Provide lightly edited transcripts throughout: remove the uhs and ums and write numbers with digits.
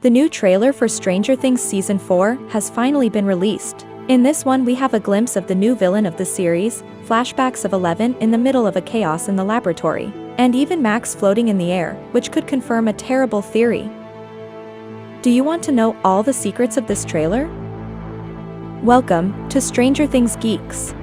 The new trailer for Stranger Things Season 4 has finally been released. In this one we have a glimpse of the new villain of the series, flashbacks of 11 in the middle of a chaos in the laboratory, and even Max floating in the air, which could confirm a terrible theory. Do you want to know all the secrets of this trailer? Welcome to Stranger Things Geeks.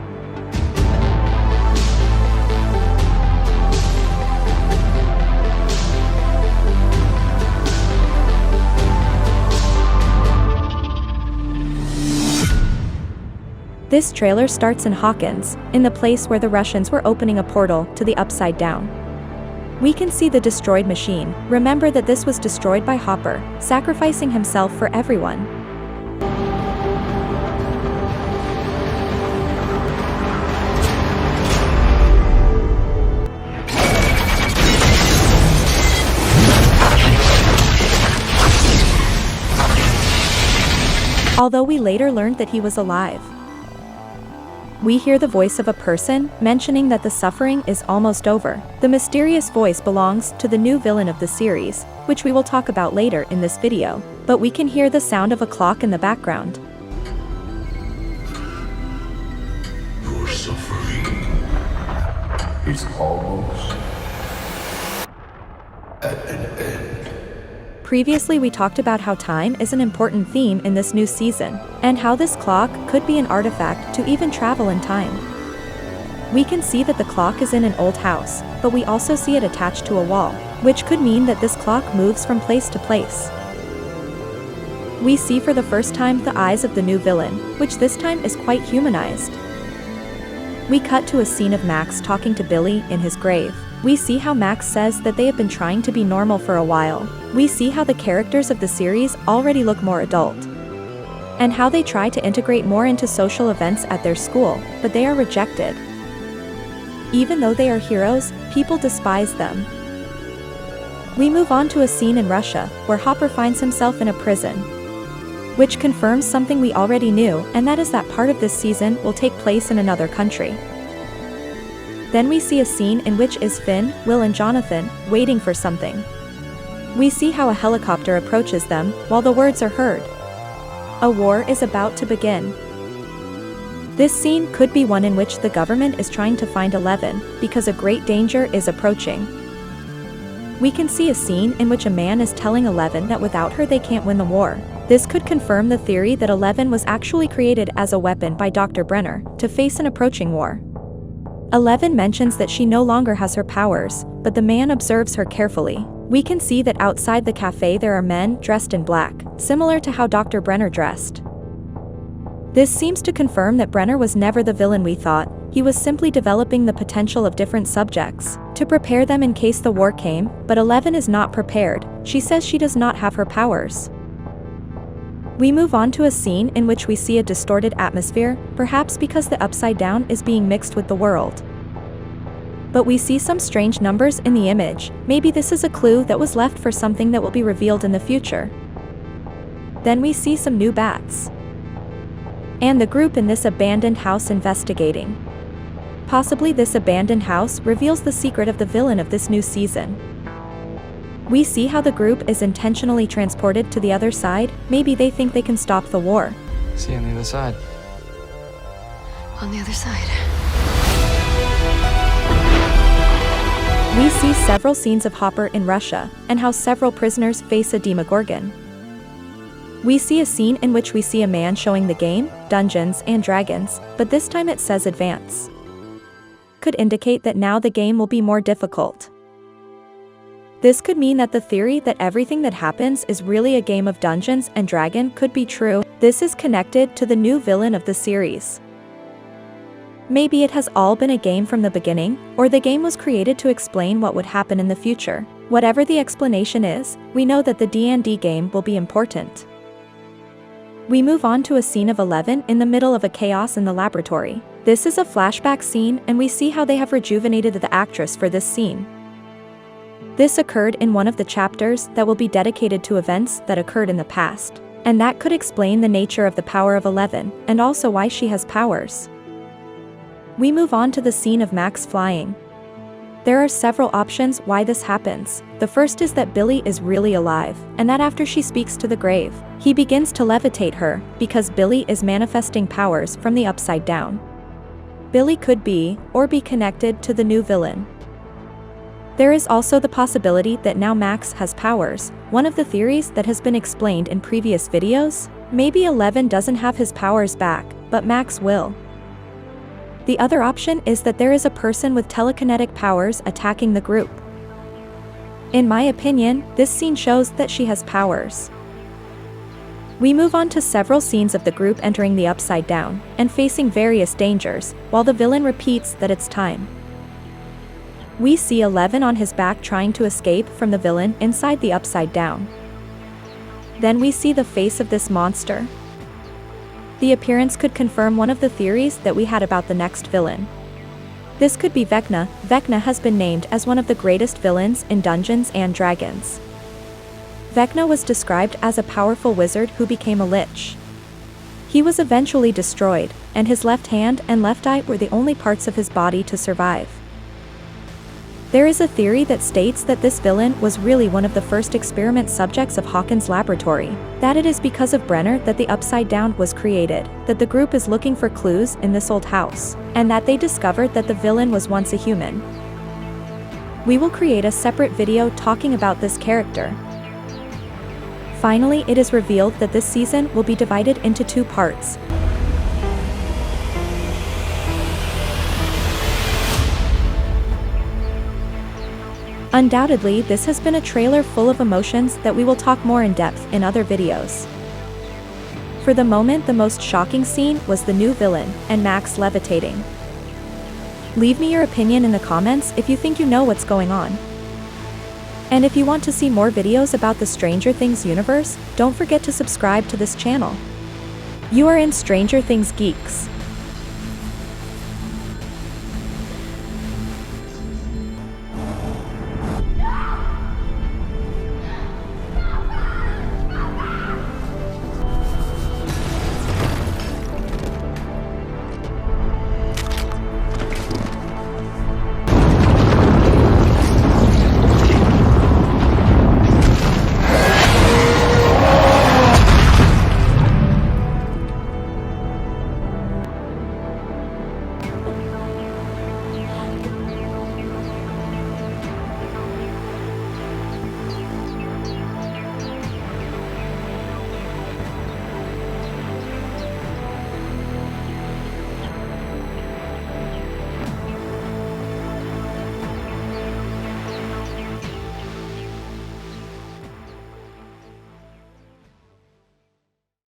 This trailer starts in Hawkins, in the place where the Russians were opening a portal to the Upside Down. We can see the destroyed machine. Remember that this was destroyed by Hopper, sacrificing himself for everyone. Although we later learned that he was alive. We hear the voice of a person, mentioning that the suffering is almost over. The mysterious voice belongs to the new villain of the series, which we will talk about later in this video, but we can hear the sound of a clock in the background. Your suffering is almost at an end. Previously we talked about how time is an important theme in this new season, and how this clock could be an artifact to even travel in time. We can see that the clock is in an old house, but we also see it attached to a wall, which could mean that this clock moves from place to place. We see for the first time the eyes of the new villain, which this time is quite humanized. We cut to a scene of Max talking to Billy in his grave. We see how Max says that they have been trying to be normal for a while. We see how the characters of the series already look more adult, and how they try to integrate more into social events at their school, but they are rejected. Even though they are heroes, people despise them. We move on to a scene in Russia, where Hopper finds himself in a prison, which confirms something we already knew, and that is that part of this season will take place in another country. Then we see a scene in which is Finn, Will and Jonathan, waiting for something. We see how a helicopter approaches them, while the words are heard. A war is about to begin. This scene could be one in which the government is trying to find 11, because a great danger is approaching. We can see a scene in which a man is telling 11 that without her they can't win the war. This could confirm the theory that 11 was actually created as a weapon by Dr. Brenner, to face an approaching war. 11 mentions that she no longer has her powers, but the man observes her carefully. We can see that outside the cafe there are men dressed in black, similar to how Dr. Brenner dressed. This seems to confirm that Brenner was never the villain we thought. He was simply developing the potential of different subjects to prepare them in case the war came, but 11 is not prepared. She says she does not have her powers. We move on to a scene in which we see a distorted atmosphere, perhaps because the Upside Down is being mixed with the world. But we see some strange numbers in the image. Maybe this is a clue that was left for something that will be revealed in the future. Then we see some new bats, and the group in this abandoned house investigating. Possibly this abandoned house reveals the secret of the villain of this new season. We see how the group is intentionally transported to the other side. Maybe they think they can stop the war. See you on the other side. On the other side. We see several scenes of Hopper in Russia, and how several prisoners face a Demogorgon. We see a scene in which we see a man showing the game, Dungeons and Dragons, but this time it says Advance. Could indicate that now the game will be more difficult. This could mean that the theory that everything that happens is really a game of Dungeons and Dragons could be true. This is connected to the new villain of the series. Maybe it has all been a game from the beginning, or the game was created to explain what would happen in the future. Whatever the explanation is, we know that the D&D game will be important. We move on to a scene of 11 in the middle of a chaos in the laboratory. This is a flashback scene, and we see how they have rejuvenated the actress for this scene. This occurred in one of the chapters that will be dedicated to events that occurred in the past, and that could explain the nature of the power of 11, and also why she has powers. We move on to the scene of Max flying. There are several options why this happens. The first is that Billy is really alive, and that after she speaks to the grave, he begins to levitate her, because Billy is manifesting powers from the upside down. Billy could be, or be connected to the new villain. There is also the possibility that now Max has powers, one of the theories that has been explained in previous videos. Maybe 11 doesn't have his powers back, but Max will. The other option is that there is a person with telekinetic powers attacking the group. In my opinion, this scene shows that she has powers. We move on to several scenes of the group entering the Upside Down and facing various dangers, while the villain repeats that it's time. We see 11 on his back trying to escape from the villain inside the Upside Down. Then we see the face of this monster. The appearance could confirm one of the theories that we had about the next villain. This could be Vecna. Vecna has been named as one of the greatest villains in Dungeons and Dragons. Vecna was described as a powerful wizard who became a lich. He was eventually destroyed, and his left hand and left eye were the only parts of his body to survive. There is a theory that states that this villain was really one of the first experiment subjects of Hawkins' laboratory, that it is because of Brenner that the Upside Down was created, that the group is looking for clues in this old house, and that they discovered that the villain was once a human. We will create a separate video talking about this character. Finally, it is revealed that this season will be divided into 2 parts. Undoubtedly, this has been a trailer full of emotions that we will talk more in depth in other videos. For the moment, the most shocking scene was the new villain and Max levitating. Leave me your opinion in the comments if you think you know what's going on. And if you want to see more videos about the Stranger Things universe, don't forget to subscribe to this channel. You are in Stranger Things Geeks.